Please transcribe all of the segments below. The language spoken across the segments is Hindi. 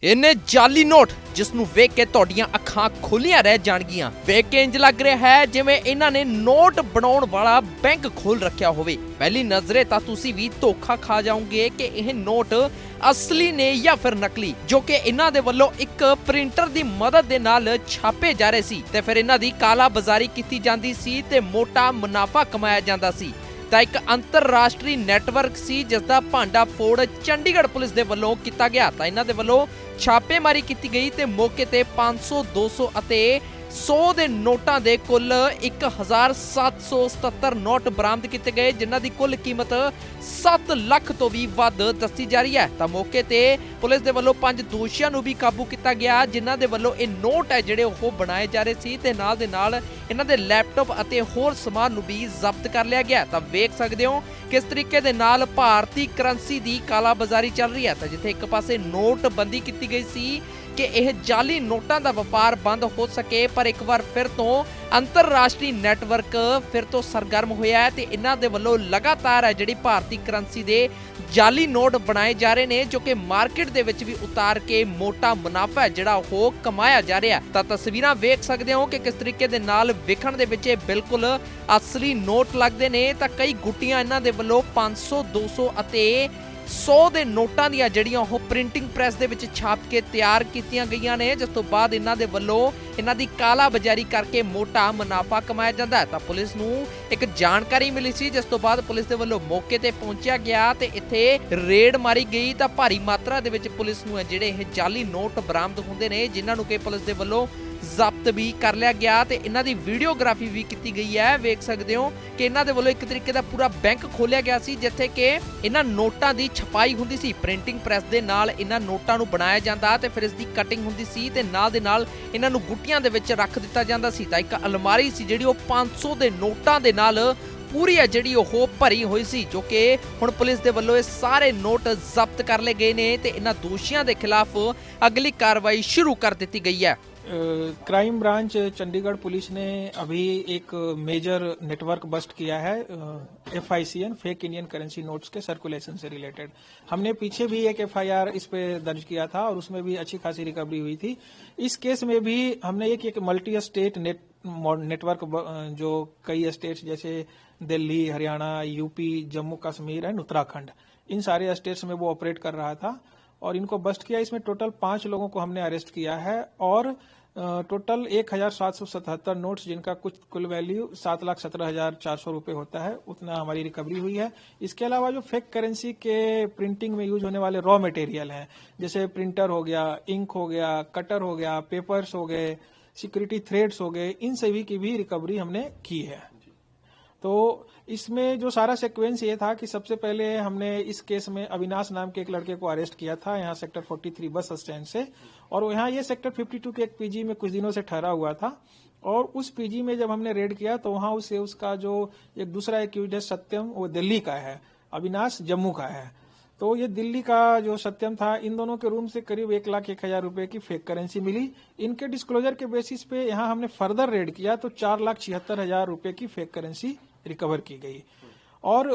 ਇਹਨੇ ਜਾਲੀ ਨੋਟ ਜਿਸ ਨੂੰ ਵੇਖ ਕੇ ਤੁਹਾਡੀਆਂ ਅੱਖਾਂ ਖੁੱਲੀਆਂ ਰਹਿ ਜਾਣਗੀਆਂ। ਵੇਖ ਕੇ ਇੰਜ ਲੱਗ ਰਿਹਾ ਹੈ ਜਿਵੇਂ ਇਹਨਾਂ ਨੇ ਨੋਟ ਬਣਾਉਣ ਵਾਲਾ ਬੈਂਕ ਖੋਲ ਰੱਖਿਆ ਹੋਵੇ। ਪਹਿਲੀ ਨਜ਼ਰੇ ਤਾਂ ਤੁਸੀਂ ਵੀ ਧੋਖਾ ਖਾ ਜਾਓਗੇ ਕਿ ਇਹ ਨੋਟ ਅਸਲੀ ਨੇ ਜਾਂ ਫਿਰ ਨਕਲੀ, ਜੋ ਕਿ ਇਹਨਾਂ ਦੇ ਵੱਲੋਂ ਇੱਕ ਪ੍ਰਿੰਟਰ ਦੀ ਮਦਦ ਦੇ ਨਾਲ ਛਾਪੇ ਜਾ ਰਹੇ ਸੀ ਤੇ ਫਿਰ ਇਹਨਾਂ ਦੀ ਕਾਲਾ ਬਾਜ਼ਾਰੀ ਕੀਤੀ ਜਾਂਦੀ ਸੀ ਤੇ ਮੋਟਾ ਮੁਨਾਫਾ ਕਮਾਇਆ ਜਾਂਦਾ ਸੀ। ਤਾਂ ਇੱਕ ਅੰਤਰਰਾਸ਼ਟਰੀ ਨੈਟਵਰਕ ਸੀ ਜਿਸ ਦਾ ਭਾਂਡਾ ਫੋੜ ਚੰਡੀਗੜ੍ਹ ਪੁਲਿਸ ਦੇ ਵੱਲੋਂ ਕੀਤਾ ਗਿਆ। ਤਾਂ ਇਹਨਾਂ ਦੇ ਵੱਲੋਂ ਛਾਪੇਮਾਰੀ ਕੀਤੀ ਗਈ ਤੇ ਮੌਕੇ ਤੇ 500, 200 ਅਤੇ 100 ਦੇ ਨੋਟਾਂ ਦੇ ਕੁੱਲ 1777 ਨੋਟ ਬਰਾਮਦ ਕੀਤੇ ਗਏ, ਜਿਨ੍ਹਾਂ ਦੀ ਕੁੱਲ ਕੀਮਤ 7 ਲੱਖ ਤੋਂ ਵੀ ਵੱਧ ਦੱਸੀ ਜਾ ਰਹੀ ਹੈ। ਤਾਂ ਮੌਕੇ ਤੇ ਪੁਲਿਸ ਦੇ ਵੱਲੋਂ 5 ਦੋਸ਼ੀਆਂ ਨੂੰ ਵੀ ਕਾਬੂ ਕੀਤਾ ਗਿਆ, ਜਿਨ੍ਹਾਂ ਦੇ ਵੱਲੋਂ ਇਹ ਨੋਟ ਹੈ ਜਿਹੜੇ ਉਹ ਬਣਾਏ ਜਾ ਰਹੇ ਸੀ ਤੇ ਨਾਲ ਦੇ ਨਾਲ ਇਹਨਾਂ ਦੇ ਲੈਪਟਾਪ ਅਤੇ ਹੋਰ ਸਮਾਨ ਨੂੰ ਵੀ ਜ਼ਬਤ ਕਰ ਲਿਆ ਗਿਆ। ਤਾਂ ਵੇਖ ਸਕਦੇ ਹੋ ਕਿਸ ਤਰੀਕੇ ਦੇ ਨਾਲ ਭਾਰਤੀ ਕਰੰਸੀ ਦੀ ਕਾਲਾ ਬਾਜ਼ਾਰੀ ਚੱਲ ਰਹੀ ਹੈ। ਤਾਂ ਜਿੱਥੇ ਇੱਕ ਪਾਸੇ ਨੋਟਬੰਦੀ ਕੀਤੀ ਗਈ ਸੀ ਕਿ ਇਹ ਜਾਲੀ ਨੋਟਾਂ ਦਾ ਵਪਾਰ ਬੰਦ ਹੋ ਸਕੇ, ਪਰ ਇੱਕ ਵਾਰ ਫਿਰ ਤੋਂ ਅੰਤਰਰਾਸ਼ਟਰੀ ਨੈਟਵਰਕ ਫਿਰ ਤੋਂ ਸਰਗਰਮ ਹੋਇਆ ਹੈ ਤੇ ਇਹਨਾਂ ਦੇ ਵੱਲੋਂ ਲਗਾਤਾਰ ਹੈ ਜਿਹੜੀ ਭਾਰਤੀ ਕਰੰਸੀ ਦੇ ਜਾਲੀ ਨੋਟ ਬਣਾਏ ਜਾ ਰਹੇ ਨੇ, ਜੋ ਕਿ ਮਾਰਕੀਟ ਦੇ ਵਿੱਚ ਵੀ ਉਤਾਰ ਕੇ ਮੋਟਾ ਮੁਨਾਫਾ ਹੈ ਜਿਹੜਾ ਉਹ ਕਮਾਇਆ ਜਾ ਰਿਹਾ। ਤਾਂ ਤਸਵੀਰਾਂ ਵੇਖ ਸਕਦੇ ਹੋ ਕਿ ਕਿਸ ਤਰੀਕੇ ਦੇ ਨਾਲ ਵਿਖਣ ਦੇ ਵਿੱਚ ਇਹ ਬਿਲਕੁਲ ਅਸਲੀ ਨੋਟ ਲੱਗਦੇ ਨੇ। ਤਾਂ ਕਈ ਗੁੱਟੀਆਂ ਇਹਨਾਂ ਦੇ ਵੱਲੋਂ 500, 200 ਅਤੇ 100 ਦੇ ਨੋਟਾਂ ਦੀਆਂ ਜਿਹੜੀਆਂ ਉਹ ਪ੍ਰਿੰਟਿੰਗ ਪ੍ਰੈਸ ਦੇ ਵਿੱਚ ਛਾਪ ਕੇ ਤਿਆਰ ਕੀਤੀਆਂ ਗਈਆਂ ਨੇ, ਜਿਸ ਤੋਂ ਬਾਅਦ ਇਹਨਾਂ ਦੇ ਵੱਲੋਂ ਇਹਨਾਂ ਦੀ ਕਾਲਾ ਬਾਜ਼ਾਰੀ ਕਰਕੇ ਮੋਟਾ ਮੁਨਾਫਾ ਕਮਾਇਆ ਜਾਂਦਾ ਹੈ। ਤਾਂ ਪੁਲਿਸ ਨੂੰ ਇੱਕ ਜਾਣਕਾਰੀ ਮਿਲੀ ਸੀ, ਜਿਸ ਤੋਂ ਬਾਅਦ ਪੁਲਿਸ ਦੇ ਵੱਲੋਂ ਮੌਕੇ ਤੇ ਪਹੁੰਚਿਆ ਗਿਆ ਤੇ ਇੱਥੇ ਰੇਡ ਮਾਰੀ ਗਈ। ਤਾਂ ਭਾਰੀ ਮਾਤਰਾ ਦੇ ਵਿੱਚ ਪੁਲਿਸ ਨੂੰ ਜਿਹੜੇ ਇਹ ਜਾਲੀ ਨੋਟ ਬਰਾਮਦ ਹੁੰਦੇ ਨੇ, ਜਿਨ੍ਹਾਂ ਨੂੰ ਕਿ ਪੁਲਿਸ ਦੇ ਵੱਲੋਂ ਜ਼ਬਤ ਵੀ ਕਰ ਲਿਆ ਗਿਆ ਤੇ ਇਹਨਾਂ ਦੀ ਵੀਡੀਓਗ੍ਰਾਫੀ ਵੀ ਕੀਤੀ ਗਈ ਹੈ। ਵੇਖ ਸਕਦੇ ਹੋ ਕਿ ਇਹਨਾਂ ਦੇ ਵੱਲੋਂ ਇੱਕ ਤਰੀਕੇ ਦਾ ਪੂਰਾ ਬੈਂਕ ਖੋਲਿਆ ਗਿਆ ਸੀ, ਜਿੱਥੇ ਕਿ ਇਹਨਾਂ ਨੋਟਾਂ ਦੀ ਛਪਾਈ ਹੁੰਦੀ ਸੀ। ਪ੍ਰਿੰਟਿੰਗ ਪ੍ਰੈਸ ਦੇ ਨਾਲ ਇਹਨਾਂ ਨੋਟਾਂ ਨੂੰ ਬਣਾਇਆ ਜਾਂਦਾ ਤੇ ਫਿਰ ਇਸ ਦੀ ਕਟਿੰਗ ਹੁੰਦੀ ਸੀ ਤੇ ਨਾਲ ਦੇ ਨਾਲ ਇਹਨਾਂ ਨੂੰ ਗੁੱਟੀਆਂ ਦੇ ਵਿੱਚ ਰੱਖ ਦਿੱਤਾ ਜਾਂਦਾ ਸੀ। ਤਾਂ ਇੱਕ ਅਲਮਾਰੀ ਸੀ ਜਿਹੜੀ ਉਹ 500 ਦੇ ਨੋਟਾਂ ਦੇ ਨਾਲ ਪੂਰੀ ਹੈ ਜਿਹੜੀ ਉਹ ਭਰੀ ਹੋਈ ਸੀ, ਜੋ ਕਿ ਹੁਣ ਪੁਲਿਸ ਦੇ ਵੱਲੋਂ ਇਹ ਸਾਰੇ ਨੋਟ ਜ਼ਬਤ ਕਰ ਲਏ ਗਏ ਨੇ ਤੇ ਇਹਨਾਂ ਦੋਸ਼ੀਆਂ ਦੇ ਖਿਲਾਫ ਅਗਲੀ ਕਾਰਵਾਈ ਸ਼ੁਰੂ ਕਰ ਦਿੱਤੀ ਗਈ है। क्राइम ब्रांच चंडीगढ़ पुलिस ने अभी एक मेजर नेटवर्क बस्ट किया है FICN fake Indian currency notes के सर्कुलेशन से रिलेटेड। हमने पीछे भी एक FIR इस पे दर्ज किया था और उसमें भी अच्छी खासी रिकवरी हुई थी। इस केस में भी हमने एक मल्टी स्टेट नेटवर्क जो कई स्टेट्स जैसे दिल्ली, हरियाणा, यूपी, जम्मू कश्मीर एंड उत्तराखंड, इन सारे स्टेट्स में वो ऑपरेट कर रहा था और इनको बस्ट किया। इसमें टोटल 5 लोगों को हमने अरेस्ट किया है और टोटल 1777 नोट्स, जिनका कुल वैल्यू 7,17,400 रुपए होता है, उतना हमारी रिकवरी हुई है। इसके अलावा जो फेक करेंसी के प्रिंटिंग में यूज होने वाले रॉ मटेरियल हैं, जैसे प्रिंटर हो गया, इंक हो गया, कटर हो गया, पेपर्स हो गए, सिक्योरिटी थ्रेड्स हो गए, इन सभी की भी रिकवरी हमने की है। तो इसमें जो सारा सीक्वेंस ये था कि सबसे पहले हमने इस केस में अविनाश नाम के एक लड़के को अरेस्ट किया था यहाँ सेक्टर 43 बस स्टैंड से, और यहाँ ये सेक्टर 52 के एक पीजी में कुछ दिनों से ठहरा हुआ था। और उस पीजी में जब हमने रेड किया तो वहां उसे उसका जो एक दूसरा एक्यूज है सत्यम, वो दिल्ली का है, अविनाश जम्मू का है। तो ये दिल्ली का जो सत्यम था, इन दोनों के रूम से करीब 1,01,000 रुपए की फेक करेंसी मिली। इनके डिस्क्लोजर के बेसिस पे यहाँ हमने फर्दर रेड किया तो 4,76,000 रुपए की फेक करेंसी रिकवर की गई। और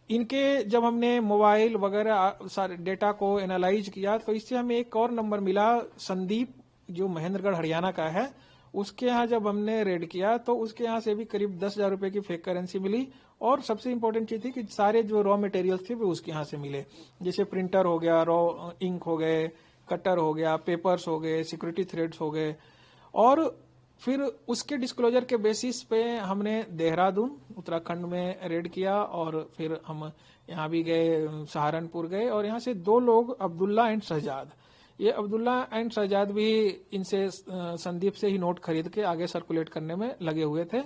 इनके जब हमने मोबाइल वगैरह सारे डेटा को एनालाइज किया तो इससे हमें एक और नंबर मिला, संदीप, जो महेंद्रगढ़ हरियाणा का है। उसके यहाँ जब हमने रेड किया तो उसके यहाँ से भी करीब 10,000 रुपए की फेक करेंसी मिली। और सबसे इम्पोर्टेंट चीज थी कि सारे जो रॉ मटेरियल्स थे वो उसके यहाँ से मिले, जैसे प्रिंटर हो गया, रॉ इंक हो गए, कटर हो गया, पेपर्स हो गए, सिक्योरिटी थ्रेड्स हो गए। और फिर उसके डिस्क्लोजर के बेसिस पे हमने देहरादून उत्तराखंड में रेड किया और फिर हम यहाँ भी गए, सहारनपुर गए, और यहाँ से 2 लोग अब्दुल्ला एंड शहजाद, ये अब्दुल्ला एंड शहजाद भी इनसे संदीप से ही नोट खरीद के आगे सर्कुलेट करने में लगे हुए थे।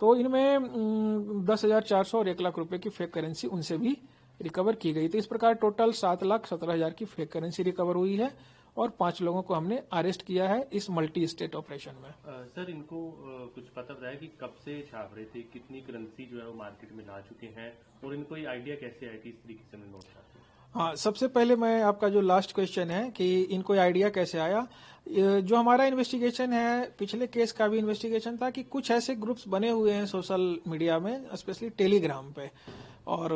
तो इनमें 10,400 और 1 लाख रुपए की फेक करेंसी उनसे भी रिकवर की गई। तो इस प्रकार टोटल 7,17,000 की फेक करेंसी रिकवर हुई है और 5 लोगों को हमने अरेस्ट किया है इस मल्टी स्टेट ऑपरेशन में। सर, इनको कुछ पता बताया कि कब से छाप रहे थे, कितनी करेंसी जो है वो मार्केट में ला चुके हैं, और इनको ये आइडिया कैसे आया कि इस तरीके से नोट छापते हैं? हाँ, सबसे पहले मैं आपका जो लास्ट क्वेश्चन है कि इनको आइडिया कैसे आया, जो हमारा इन्वेस्टिगेशन है, पिछले केस का भी इन्वेस्टिगेशन था कि कुछ ऐसे ग्रुप्स बने हुए हैं सोशल मीडिया में, स्पेशली टेलीग्राम पे, और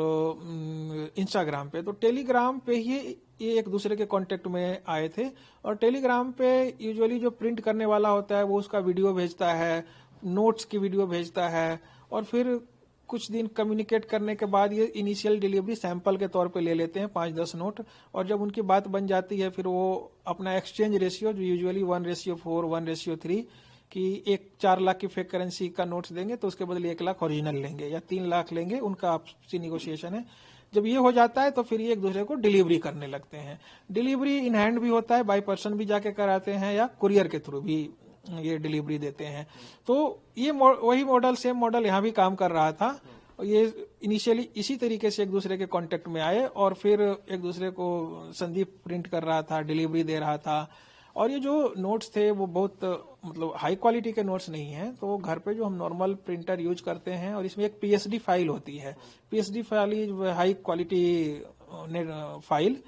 इंस्टाग्राम पे। तो टेलीग्राम पे ही ये एक दूसरे के कांटेक्ट में आए थे। और टेलीग्राम पे यूजुअली जो प्रिंट करने वाला होता है वो उसका वीडियो भेजता है, नोट्स की वीडियो भेजता है, और फिर कुछ दिन कम्युनिकेट करने के बाद ये इनिशियल डिलीवरी सैंपल के तौर पे ले लेते हैं 5-10 नोट। और जब उनकी बात बन जाती है फिर वो अपना एक्सचेंज रेशियो, जो यूजुअली 1:4, 1:3 कि 4 लाख की फेक करेंसी का नोट्स देंगे तो उसके बदले 1 लाख ओरिजिनल लेंगे, या 3 लाख लेंगे, उनका आपसी निगोशिएशन है। जब ये हो जाता है तो फिर ये एक दूसरे को डिलीवरी करने लगते हैं। डिलीवरी इन हैंड भी होता है, बाय पर्सन भी जाके कराते हैं, या कुरियर के थ्रू भी ये डिलीवरी देते हैं। तो ये वही मॉडल, सेम मॉडल यहाँ भी काम कर रहा था। ये इनिशियली इसी तरीके से एक दूसरे के कांटेक्ट में आए और फिर एक दूसरे को संदीप प्रिंट कर रहा था, डिलीवरी दे रहा था। और ये जो नोट्स थे वो बहुत मतलब हाई क्वालिटी के नोट्स नहीं हैं। तो घर पे जो हम नॉर्मल प्रिंटर यूज करते हैं, और इसमें एक पीएसडी फाइल होती है। PSD file is high quality file,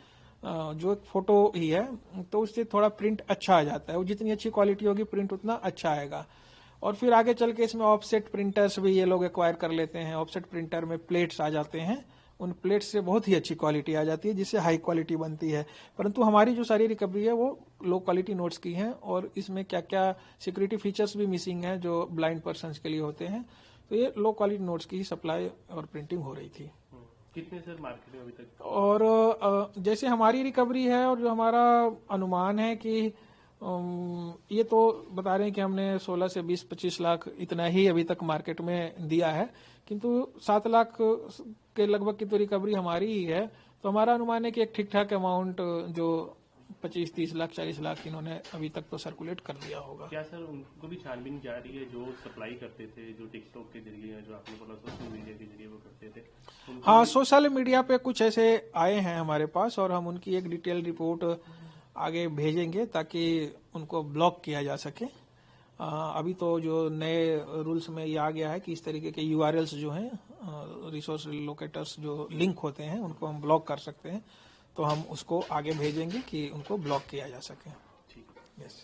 जो एक फोटो ही है, तो उससे थोड़ा प्रिंट अच्छा आ जाता है। वो जितनी अच्छी क्वालिटी होगी प्रिंट उतना अच्छा आएगा। और फिर आगे चल के इसमें ऑफसेट प्रिंटर्स भी ये लोग एक्वायर कर लेते हैं। ऑफसेट प्रिंटर में प्लेट्स आ जाते हैं, उन प्लेट्स से बहुत ही अच्छी क्वालिटी आ जाती है, जिससे हाई क्वालिटी बनती है। परंतु हमारी जो सारी रिकवरी है वो लो क्वालिटी नोट्स की है, और इसमें क्या क्या सिक्योरिटी फीचर्स भी मिसिंग है जो ब्लाइंड पर्सन्स के लिए होते हैं। तो ये लो क्वालिटी नोट्स की सप्लाई और प्रिंटिंग हो रही थी। कितने सर मार्केट में अभी तक? और जैसे हमारी रिकवरी है और जो हमारा अनुमान है कि ये तो बता रहे हैं कि हमने 16 से 20-25 लाख इतना ही अभी तक मार्केट में दिया है, किंतु 7 लाख के लगभग की तो रिकवरी हमारी ही है। तो हमारा अनुमान है कि एक ठीक ठाक अमाउंट जो 25-30 लाख 40 लाख इन्होंने अभी तक तो सर्कुलेट कर दिया होगा। क्या सर उनको भी छानबीन जारी है जो सप्लाई करते थे, जो टिकटॉक के जरिए, जो आपने बोला सोशल मीडिया के जरिए वो करते थे? हाँ, सोशल मीडिया पे कुछ ऐसे आए हैं हमारे पास, और हम उनकी एक डिटेल रिपोर्ट आगे भेजेंगे ताकि उनको ब्लॉक किया जा सके। अभी तो जो नए रूल्स में ये आ गया है कि इस तरीके के यूआरएल्स जो हैं, रिसोर्स लोकेटर्स जो लिंक होते हैं, उनको हम ब्लॉक कर सकते हैं। तो हम उसको आगे भेजेंगे कि उनको ब्लॉक किया जा सके। ठीक है। यस।